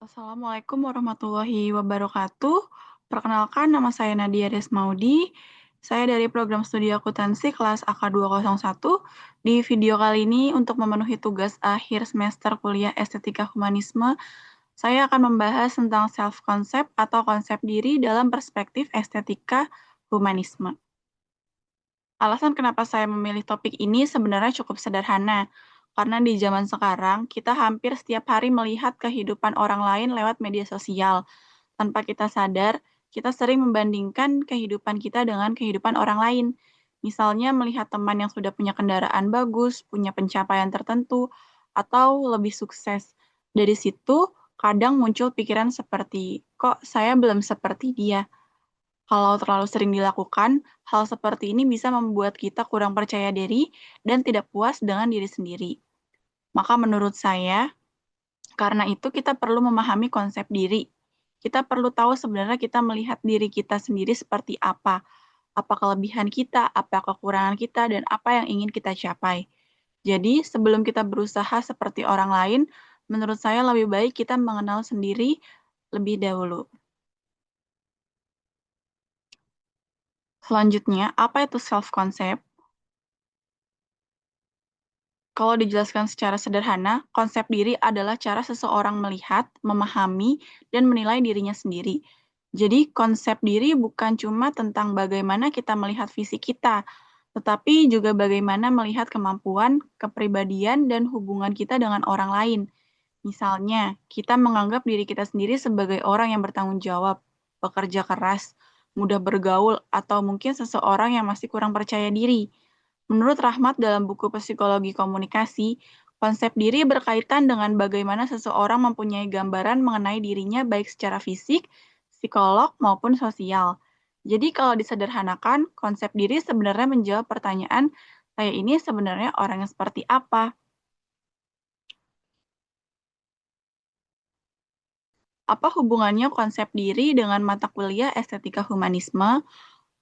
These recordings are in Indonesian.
Assalamualaikum warahmatullahi wabarakatuh. Perkenalkan, nama saya Nadia Resmaudi. Saya dari program studi akuntansi kelas AK201. Di video kali ini untuk memenuhi tugas akhir semester kuliah Estetika Humanisme, saya akan membahas tentang self-concept atau konsep diri dalam perspektif estetika humanisme. Alasan kenapa saya memilih topik ini sebenarnya cukup sederhana, karena di zaman sekarang kita hampir setiap hari melihat kehidupan orang lain lewat media sosial. Tanpa kita sadar, kita sering membandingkan kehidupan kita dengan kehidupan orang lain. Misalnya melihat teman yang sudah punya kendaraan bagus, punya pencapaian tertentu, atau lebih sukses. Dari situ, kadang muncul pikiran seperti, kok saya belum seperti dia? Kalau terlalu sering dilakukan, hal seperti ini bisa membuat kita kurang percaya diri dan tidak puas dengan diri sendiri. Maka menurut saya, karena itu kita perlu memahami konsep diri. Kita perlu tahu sebenarnya kita melihat diri kita sendiri seperti apa kelebihan kita, apa kekurangan kita, dan apa yang ingin kita capai. Jadi, sebelum kita berusaha seperti orang lain, menurut saya lebih baik kita mengenal sendiri lebih dahulu. Selanjutnya, apa itu self-concept? Kalau dijelaskan secara sederhana, konsep diri adalah cara seseorang melihat, memahami, dan menilai dirinya sendiri. Jadi, konsep diri bukan cuma tentang bagaimana kita melihat fisik kita, tetapi juga bagaimana melihat kemampuan, kepribadian, dan hubungan kita dengan orang lain. Misalnya, kita menganggap diri kita sendiri sebagai orang yang bertanggung jawab, bekerja keras, mudah bergaul, atau mungkin seseorang yang masih kurang percaya diri. Menurut Rahmat dalam buku Psikologi Komunikasi, konsep diri berkaitan dengan bagaimana seseorang mempunyai gambaran mengenai dirinya baik secara fisik, psikolog, maupun sosial. Jadi kalau disederhanakan, konsep diri sebenarnya menjawab pertanyaan, saya ini sebenarnya orang yang seperti apa? Apa hubungannya konsep diri dengan mata kuliah estetika humanisme?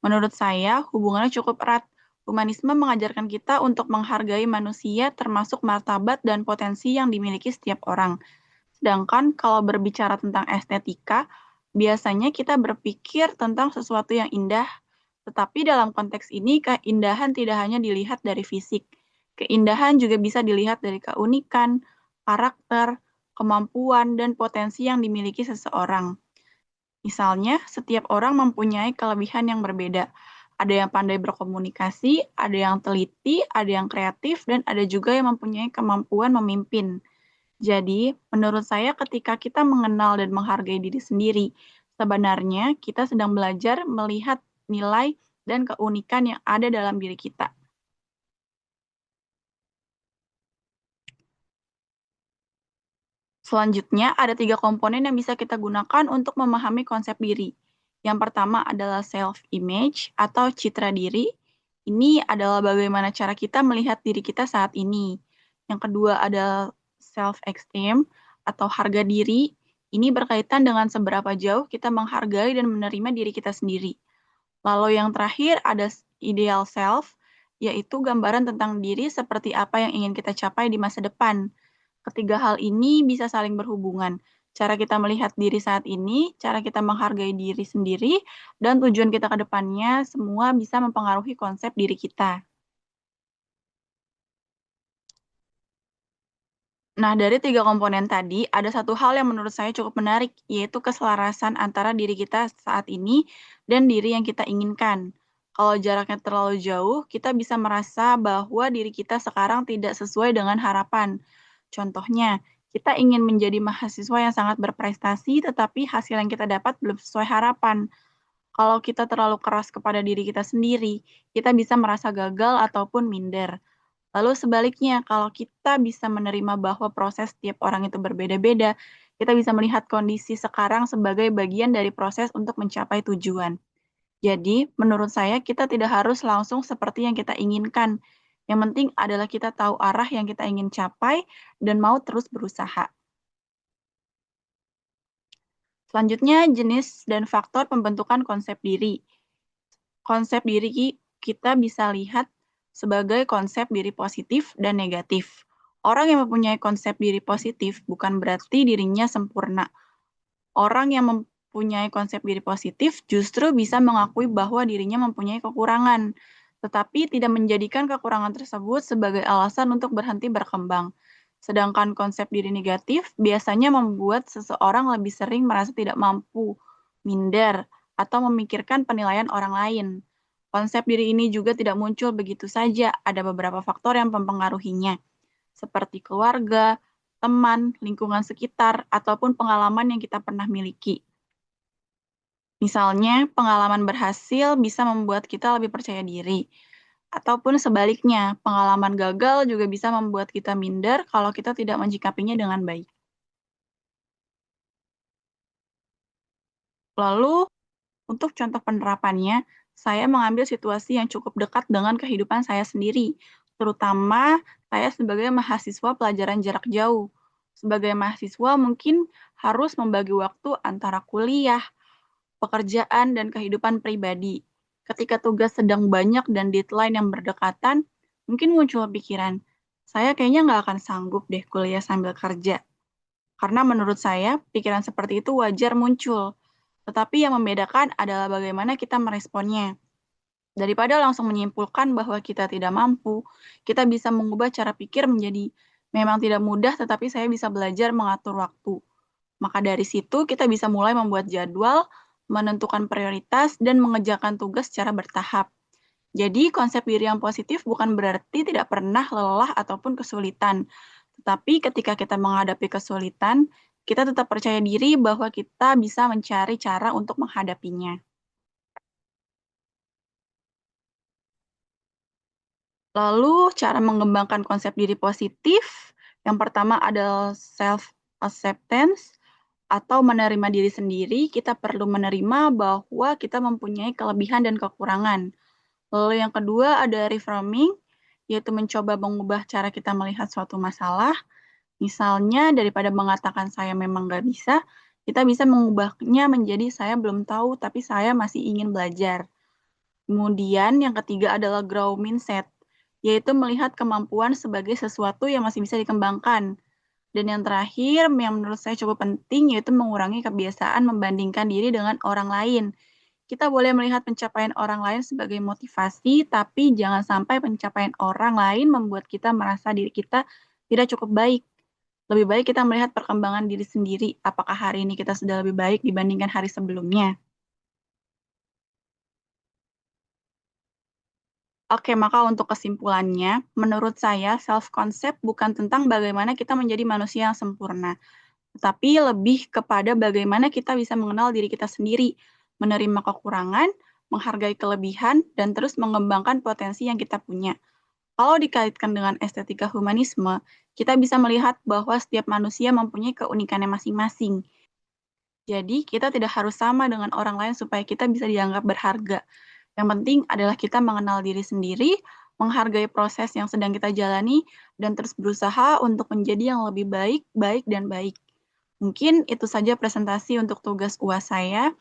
Menurut saya, hubungannya cukup erat. Humanisme mengajarkan kita untuk menghargai manusia termasuk martabat dan potensi yang dimiliki setiap orang. Sedangkan kalau berbicara tentang estetika, biasanya kita berpikir tentang sesuatu yang indah. Tetapi dalam konteks ini, keindahan tidak hanya dilihat dari fisik. Keindahan juga bisa dilihat dari keunikan, karakter, kemampuan, dan potensi yang dimiliki seseorang. Misalnya, setiap orang mempunyai kelebihan yang berbeda. Ada yang pandai berkomunikasi, ada yang teliti, ada yang kreatif, dan ada juga yang mempunyai kemampuan memimpin. Jadi, menurut saya ketika kita mengenal dan menghargai diri sendiri, sebenarnya kita sedang belajar melihat nilai dan keunikan yang ada dalam diri kita. Selanjutnya, ada 3 komponen yang bisa kita gunakan untuk memahami konsep diri. Yang pertama adalah self-image atau citra diri. Ini adalah bagaimana cara kita melihat diri kita saat ini. Yang kedua adalah self-esteem atau harga diri. Ini berkaitan dengan seberapa jauh kita menghargai dan menerima diri kita sendiri. Lalu yang terakhir ada ideal self, yaitu gambaran tentang diri seperti apa yang ingin kita capai di masa depan. Ketiga hal ini bisa saling berhubungan. Cara kita melihat diri saat ini, cara kita menghargai diri sendiri, dan tujuan kita ke depannya semua bisa mempengaruhi konsep diri kita. Nah, dari 3 komponen tadi, ada satu hal yang menurut saya cukup menarik, yaitu keselarasan antara diri kita saat ini dan diri yang kita inginkan. Kalau jaraknya terlalu jauh, kita bisa merasa bahwa diri kita sekarang tidak sesuai dengan harapan. Contohnya, kita ingin menjadi mahasiswa yang sangat berprestasi, tetapi hasil yang kita dapat belum sesuai harapan. Kalau kita terlalu keras kepada diri kita sendiri, kita bisa merasa gagal ataupun minder. Lalu sebaliknya, kalau kita bisa menerima bahwa proses tiap orang itu berbeda-beda, kita bisa melihat kondisi sekarang sebagai bagian dari proses untuk mencapai tujuan. Jadi, menurut saya kita tidak harus langsung seperti yang kita inginkan. Yang penting adalah kita tahu arah yang kita ingin capai dan mau terus berusaha. Selanjutnya, jenis dan faktor pembentukan konsep diri. Konsep diri kita bisa lihat sebagai konsep diri positif dan negatif. Orang yang mempunyai konsep diri positif bukan berarti dirinya sempurna. Orang yang mempunyai konsep diri positif justru bisa mengakui bahwa dirinya mempunyai kekurangan, tetapi tidak menjadikan kekurangan tersebut sebagai alasan untuk berhenti berkembang. Sedangkan konsep diri negatif biasanya membuat seseorang lebih sering merasa tidak mampu, minder, atau memikirkan penilaian orang lain. Konsep diri ini juga tidak muncul begitu saja, ada beberapa faktor yang mempengaruhinya, seperti keluarga, teman, lingkungan sekitar, ataupun pengalaman yang kita pernah miliki. Misalnya, pengalaman berhasil bisa membuat kita lebih percaya diri, ataupun sebaliknya, pengalaman gagal juga bisa membuat kita minder kalau kita tidak menyikapinya dengan baik. Lalu, untuk contoh penerapannya, saya mengambil situasi yang cukup dekat dengan kehidupan saya sendiri, terutama saya sebagai mahasiswa pelajaran jarak jauh. Sebagai mahasiswa mungkin harus membagi waktu antara kuliah, pekerjaan, dan kehidupan pribadi. Ketika tugas sedang banyak dan deadline yang berdekatan, mungkin muncul pikiran, saya kayaknya nggak akan sanggup deh kuliah sambil kerja. Karena menurut saya, pikiran seperti itu wajar muncul. Tetapi yang membedakan adalah bagaimana kita meresponnya. Daripada langsung menyimpulkan bahwa kita tidak mampu, kita bisa mengubah cara pikir menjadi memang tidak mudah, tetapi saya bisa belajar mengatur waktu. Maka dari situ kita bisa mulai membuat jadwal, menentukan prioritas, dan mengerjakan tugas secara bertahap. Jadi konsep diri yang positif bukan berarti tidak pernah lelah ataupun kesulitan. Tetapi ketika kita menghadapi kesulitan, kita tetap percaya diri bahwa kita bisa mencari cara untuk menghadapinya. Lalu cara mengembangkan konsep diri positif, yang pertama adalah self-acceptance atau menerima diri sendiri. Kita perlu menerima bahwa kita mempunyai kelebihan dan kekurangan. Lalu yang kedua ada reframing, yaitu mencoba mengubah cara kita melihat suatu masalah. Misalnya daripada mengatakan saya memang nggak bisa, kita bisa mengubahnya menjadi saya belum tahu tapi saya masih ingin belajar. Kemudian yang ketiga adalah grow mindset, yaitu melihat kemampuan sebagai sesuatu yang masih bisa dikembangkan. Dan yang terakhir, yang menurut saya cukup penting, yaitu mengurangi kebiasaan membandingkan diri dengan orang lain. Kita boleh melihat pencapaian orang lain sebagai motivasi, tapi jangan sampai pencapaian orang lain membuat kita merasa diri kita tidak cukup baik. Lebih baik kita melihat perkembangan diri sendiri, apakah hari ini kita sudah lebih baik dibandingkan hari sebelumnya. Oke, maka untuk kesimpulannya, menurut saya self-concept bukan tentang bagaimana kita menjadi manusia yang sempurna, tetapi lebih kepada bagaimana kita bisa mengenal diri kita sendiri, menerima kekurangan, menghargai kelebihan, dan terus mengembangkan potensi yang kita punya. Kalau dikaitkan dengan estetika humanisme, kita bisa melihat bahwa setiap manusia mempunyai keunikannya masing-masing. Jadi, kita tidak harus sama dengan orang lain supaya kita bisa dianggap berharga. Yang penting adalah kita mengenal diri sendiri, menghargai proses yang sedang kita jalani, dan terus berusaha untuk menjadi yang lebih baik, baik, dan baik. Mungkin itu saja presentasi untuk tugas UAS saya.